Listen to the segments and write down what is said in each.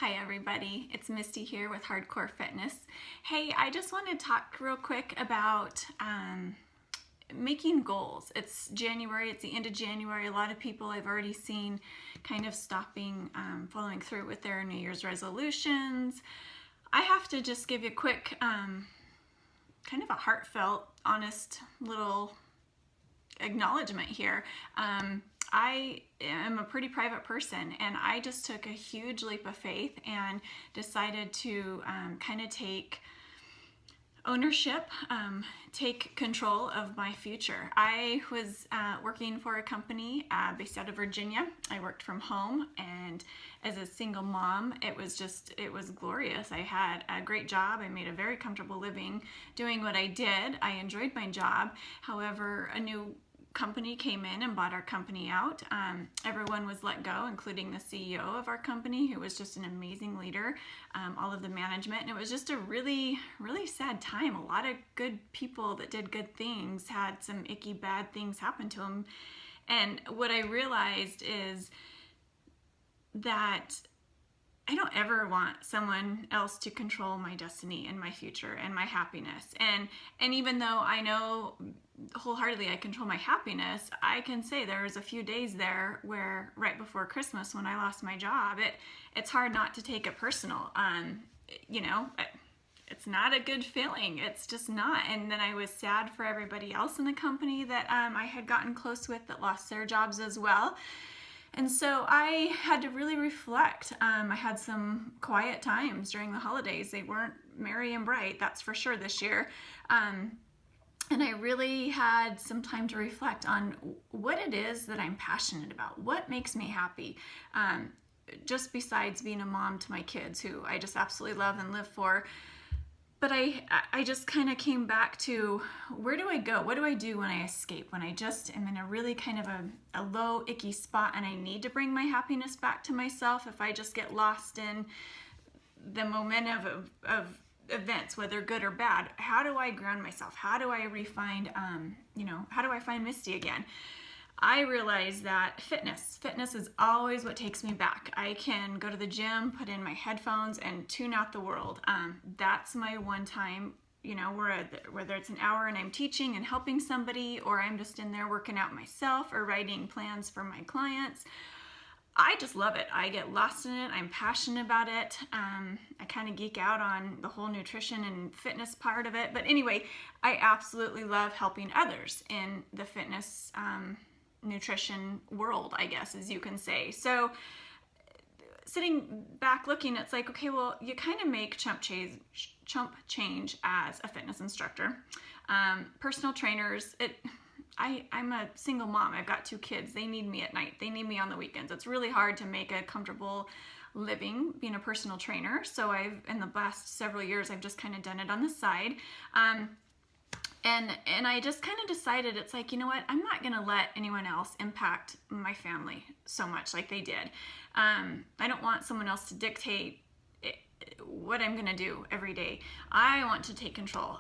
Hi everybody, it's Misty here with Hardcore Fitness. Hey, I just want to talk real quick about making goals. It's January, it's the end of January. A lot of people I've already seen kind of stopping following through with their New Year's resolutions. I have to just give you a quick kind of a heartfelt, honest little acknowledgement here. I am a pretty private person, and I just took a huge leap of faith and decided to kind of take ownership, take control of my future. I was working for a company based out of Virginia. I worked from home, and as a single mom, it was glorious. I had a great job. I made a very comfortable living doing what I did. I enjoyed my job. However, a new company came in and bought our company out. Everyone was let go, including the CEO of our company, who was just an amazing leader, all of the management, and it was just a really, really sad time. A lot of good people that did good things had some icky, bad things happen to them. And what I realized is that I don't ever want someone else to control my destiny and my future and my happiness. And even though I know wholeheartedly I control my happiness, I can say there was a few days there where right before Christmas when I lost my job, it's hard not to take it personal. It's not a good feeling. It's just not. And then I was sad for everybody else in the company that I had gotten close with that lost their jobs as well. And so I had to really reflect. I had some quiet times during the holidays. They weren't merry and bright, that's for sure, this year. And I really had some time to reflect on what it is that I'm passionate about, what makes me happy, just besides being a mom to my kids, who I just absolutely love and live for. But I just kind of came back to, where do I go? What do I do when I escape? When I just am in a really kind of a low, icky spot and I need to bring my happiness back to myself. If I just get lost in the momentum of events, whether good or bad, how do I ground myself? How do I refine, how do I find Misty again? I realize that fitness is always what takes me back. I can go to the gym, put in my headphones, and tune out the world. That's my one time, whether it's an hour and I'm teaching and helping somebody, or I'm just in there working out myself or writing plans for my clients. I just love it. I get lost in it. I'm passionate about it. I kind of geek out on the whole nutrition and fitness part of it. But anyway, I absolutely love helping others in the fitness nutrition world, I guess, as you can say. So sitting back looking, it's like, okay, well, you kind of make chump change as a fitness instructor. Personal trainers, I'm a single mom. I've got 2 kids. They need me at night. They need me on the weekends. It's really hard to make a comfortable living being a personal trainer. So in the last several years, I've just kind of done it on the side. And I just kind of decided, it's like, you know what, I'm not going to let anyone else impact my family so much like they did. I don't want someone else to dictate what I'm going to do every day. I want to take control.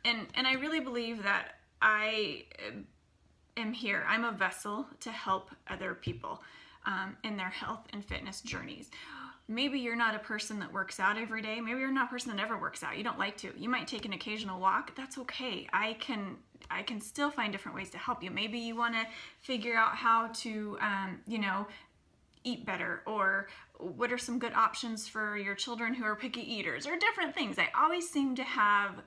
And I really believe that I am here. I'm a vessel to help other people in their health and fitness journeys. Maybe you're not a person that works out every day. Maybe you're not a person that never works out. You don't like to. You might take an occasional walk. That's okay. I can still find different ways to help you. Maybe you want to figure out how to, eat better, or what are some good options for your children who are picky eaters, or different things. I always seem to have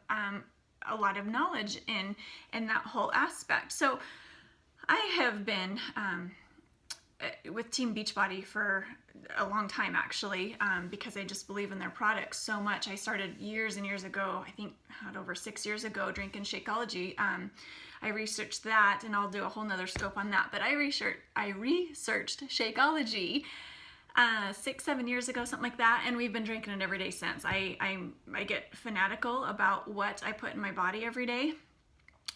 a lot of knowledge in that whole aspect. So I have been with Team Beachbody for a long time, actually, because I just believe in their products so much. I started years and years ago, I think over 6 years ago, drinking Shakeology. I researched that, and I'll do a whole nother scope on that, but I researched Shakeology 6-7 years ago, something like that, and we've been drinking it every day since. I get fanatical about what I put in my body every day,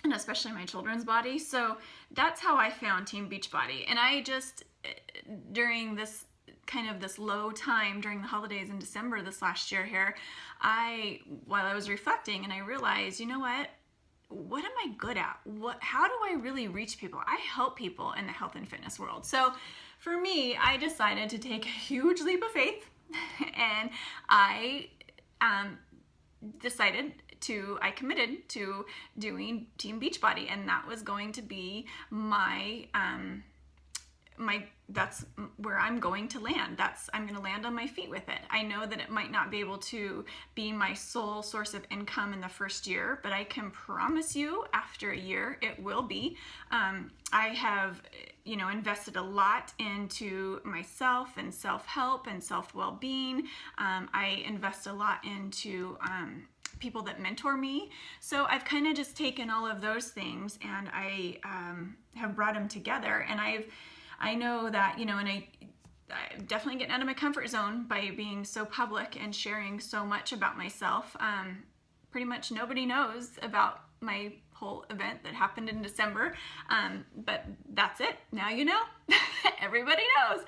and especially my children's body. So that's how I found Team Beachbody. And I just, during this low time during the holidays in December this last year here, while I was reflecting, and I realized, you know what am I good at? How do I really reach people? I help people in the health and fitness world. So for me, I decided to take a huge leap of faith And I I committed to doing Team Beachbody, and that was going to be that's where I'm going to land. I'm going to land on my feet with it. I know that it might not be able to be my sole source of income in the first year, but I can promise you after a year it will be. I have, invested a lot into myself and self-help and self-well-being. I invest a lot into people that mentor me. So I've kind of just taken all of those things and I have brought them together, and I know that, and I'm definitely getting out of my comfort zone by being so public and sharing so much about myself. Pretty much nobody knows about my whole event that happened in December, but that's it. Now you know. Everybody knows.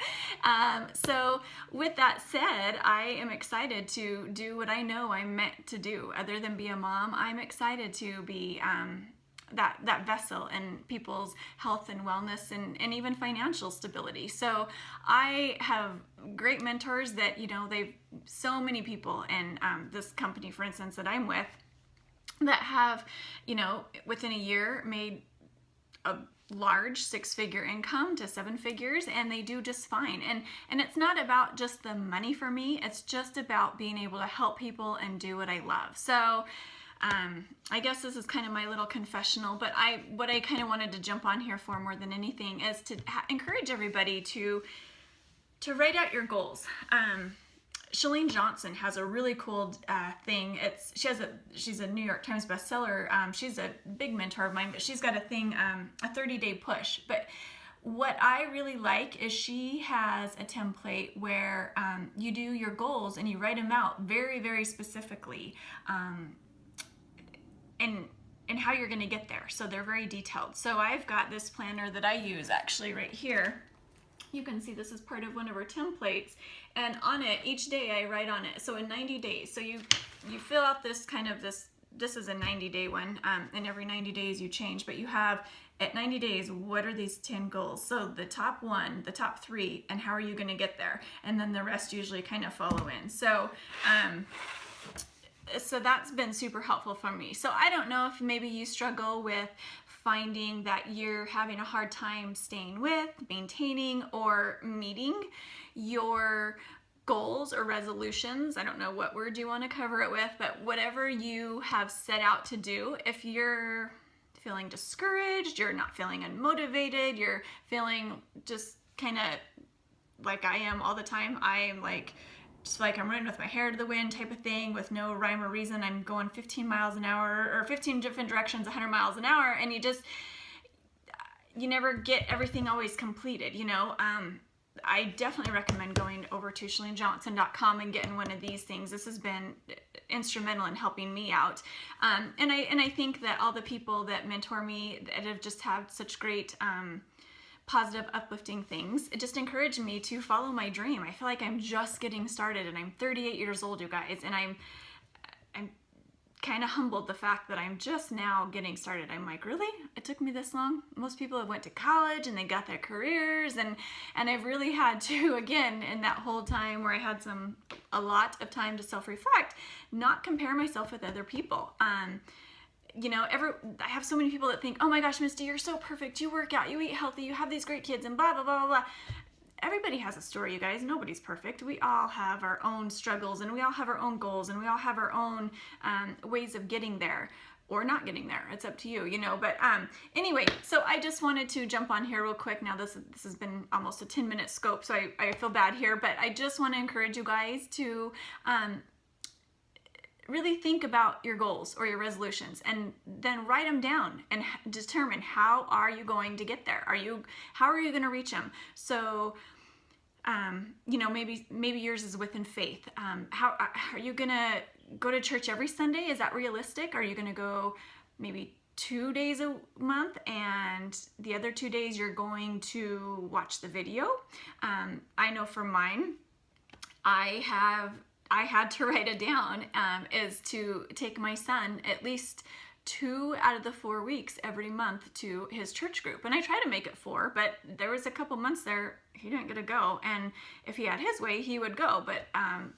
So with that said, I am excited to do what I know I'm meant to do. Other than be a mom, I'm excited to be that vessel in people's health and wellness and even financial stability. So I have great mentors that, they've so many people in this company, for instance, that I'm with, that have, within a year made a large 6-figure income to 7 figures, and they do just fine. And it's not about just the money for me. It's just about being able to help people and do what I love. So I guess this is kind of my little confessional, but what I kind of wanted to jump on here for more than anything is to encourage everybody to write out your goals. Chalene Johnson has a really cool thing. She's a New York Times bestseller. She's a big mentor of mine, but she's got a thing, a 30-day push. But what I really like is she has a template where you do your goals and you write them out very, very specifically. And how you're going to get there. So they're very detailed. So I've got this planner that I use actually right here. You can see this is part of one of our templates, and on it each day I write on it. So in 90 days, so you fill out this this is a 90-day one, and every 90 days you change, but you have at 90 days, what are these 10 goals? So the top 1, the top 3, and how are you going to get there? And then the rest usually kind of follow in. So that's been super helpful for me. So I don't know if maybe you struggle with finding that you're having a hard time staying with, maintaining, or meeting your goals or resolutions. I don't know what word you want to cover it with, but whatever you have set out to do, if you're feeling discouraged, you're not feeling unmotivated, you're feeling just kind of like I am all the time. I am just like I'm running with my hair to the wind type of thing with no rhyme or reason. I'm going 15 miles an hour or 15 different directions, 100 miles an hour, and you never get everything always completed, I definitely recommend going over to ChaleneJohnson.com and getting one of these things. This has been instrumental in helping me out. And I think that all the people that mentor me that have just had such great positive, uplifting things, it just encouraged me to follow my dream. I feel like I'm just getting started, and I'm 38 years old, you guys, and I'm kind of humbled the fact that I'm just now getting started. I'm like, really? It took me this long? Most people have went to college and they got their careers, and I've really had to, again, in that whole time where I had a lot of time to self-reflect, not compare myself with other people. I have so many people that think, oh my gosh, Misty, you're so perfect. You work out, you eat healthy, you have these great kids, and blah, blah, blah, blah, blah. Everybody has a story, you guys. Nobody's perfect. We all have our own struggles, and we all have our own goals, and we all have our own ways of getting there or not getting there. It's up to you, But anyway, so I just wanted to jump on here real quick. Now this has been almost a 10-minute scope, so I feel bad here, but I just want to encourage you guys to really think about your goals or your resolutions, and then write them down and determine how are you going to get there. How are you going to reach them? So, maybe yours is within faith. How are you going to go to church every Sunday? Is that realistic? Are you going to go maybe 2 days a month, and the other 2 days you're going to watch the video? I know for mine, I had to write it down, is to take my son at least 2 out of the 4 weeks every month to his church group. And I try to make it 4, but there was a couple months there he didn't get to go. And if he had his way, he would go. But,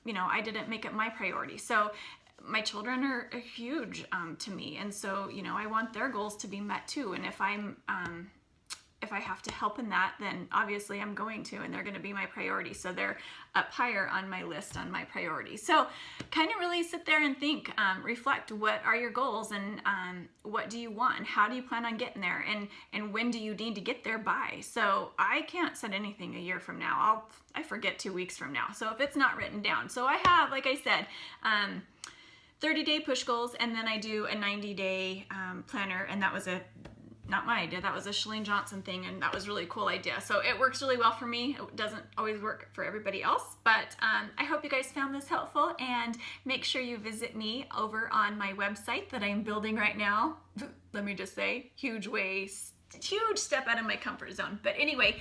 you know, I didn't make it my priority. So my children are huge to me. And so, you know, I want their goals to be met too. And if if I have to help in that, then obviously I'm going to, and they're going to be my priority. So they're up higher on my list on my priorities. So kind of really sit there and think, reflect, what are your goals, and what do you want, and how do you plan on getting there, and when do you need to get there by? So I can't set anything a year from now. I forget 2 weeks from now. So if it's not written down. So I have, like I said, 30-day push goals, and then I do a 90-day planner, and that was not my idea, that was a Chalene Johnson thing, and that was a really cool idea. So it works really well for me. It doesn't always work for everybody else, but I hope you guys found this helpful, and make sure you visit me over on my website that I'm building right now. Let me just say, huge step out of my comfort zone. But anyway,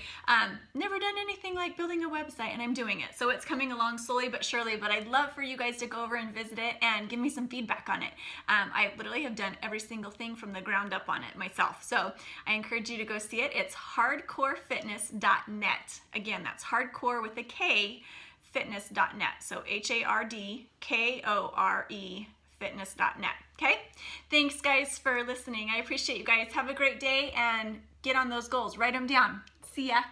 never done anything like building a website, and I'm doing it. So it's coming along slowly but surely, but I'd love for you guys to go over and visit it and give me some feedback on it. I literally have done every single thing from the ground up on it myself. So I encourage you to go see it. It's hardcorefitness.net. Again, that's hardcore with a K, fitness.net. So HARDKORE fitness.net. Okay? Thanks, guys, for listening. I appreciate you guys. Have a great day, and get on those goals. Write them down. See ya.